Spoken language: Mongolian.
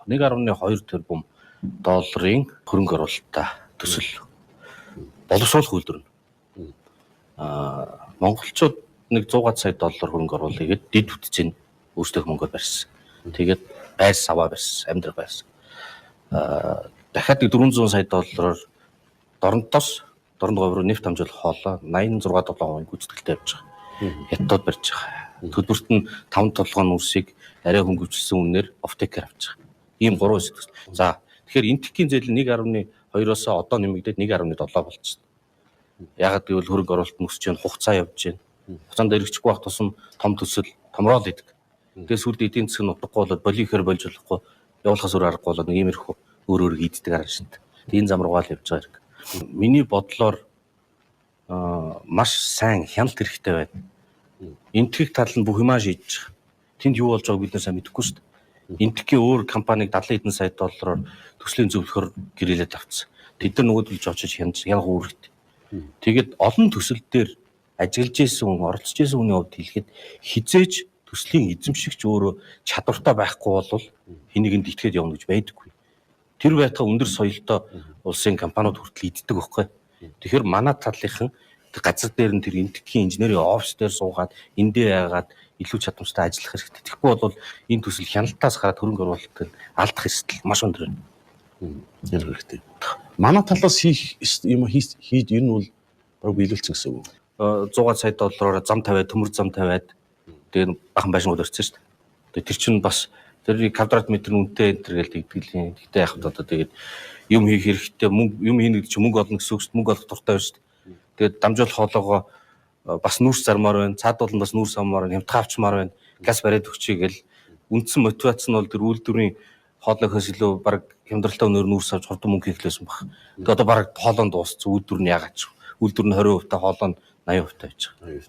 1.2 тэрбум долларын хөрөнгө оруулалттай төсөл боловсруулах үйлдвэр. Монголчууд нэг 100 сая доллар хөрөнгө оруулъя гэд дид бүтцийн өөрсдөө мөнгөөр барьсан. Тэгээд байр саваа барьсан, амьдрал барьсан. Дахиад 400 сая доллараар дорн говьроо нефть хамжуулах хоолой 86-7% гүйцэтгэлтэй явж байгаа. Хятад барьж байгаа. Төлбөрт нь 5 толгойн үрсийг арай хөнгөвчлсөн үнээр офтекер авч байгаа. Ийм 3 хэсэг төсөл. За тэгэхээр энтхийн зээл 1.2-оос одоо нэмэгдээд 1.7 болчихсон. Ягаад гэвэл хөрөнгө оруулалт нөсөж जैन, хугацаа явж जैन. Хугацаанд эргэжихгүй байх тусам том төсөл томрол идэг. Тэгээс сүлд эдийн засаг нь утгагүй болоод болихээр болж болохгүй явуулахаас өөр аргагүй болоод нэг иймэрхүү өөр иддэг арга шинт. Энэ зам руугаа л явж байгаа хэрэг. Миний бодлоор маш сайн хяналт хэрэгтэй байна. Энтхийг тал нь бүх юмаа шийдэж байгаа. Тэнд юу болж байгааг бид нар сайн мэдэхгүй шүү дээ. Энтхийн өөр компаниг 70 хэдэн сая доллараар төслийн зөвлөхөр гэрээлээд авцсан. Тэд нар нөгөөдөлж очиж хянах үүрэгтэй. Тэгээд олон төсөл дээр ажиллаж исэн хүн, оролцож исэн хүний хувьд хэлэхэд хизээж төслийн эзэмшигч өөрөө чадвартай байхгүй бол хэнийг нь итгээд явна гэж байдаггүй. Тэр байтугай өндөр соёлтой улсын компаниуд хүртэл иддэг байхгүй. Тэгэхээр манай талынхан газар дээр нь тэр энтхийн инженерийн офис дээр суугаад эндээ яагаад илүү чадамжтай ажиллах хэрэгтэй. Тэгэхгүй бол энэ төсөл хяналтаас гараад хөрөнгө оруулалтыг алдах эрсдэл маш өндөр байна. Ярих хэрэгтэй. Манай талаас хийж ер нь бол баг биелүүлсэн гэсэн үг. 100 сая доллараар зам тавиад, төмөр зам тавиад тэгээд бахан байшингууд өрцсөн шүү дээ. Тэр чинь бас тэр квадрат метр үнэтэй энэ төр гээл тэгдэлийн. Тэгтээ яхад одоо тэгээд юм хийх хэрэгтэй, юм хийнэ гэдэг чинь мөнгө олно гэсэн үг шүү дээ. Мөнгө олох дуртай байна шүү дээ. Тэгээд дамжуулах хоолоогоо бас нүүрс зармаар байна. Цаадуул нь бас нүүрс аммаар байна. Хямдхан авчмаар байна. Газ бариад өгчий гэл үндсэн мотивац нь бол тэр үйлдвэрийн хоолойхоос илүү баг хямдралтай өнөр нүүрс авч хурдан мөнгө хийхлээсэн баг. Тэгээд одоо баг хоолойн дууссан. Үйлдвэр нь яагаад ч. Үйлдвэр нь 20% та хоолой нь 80% байж байгаа.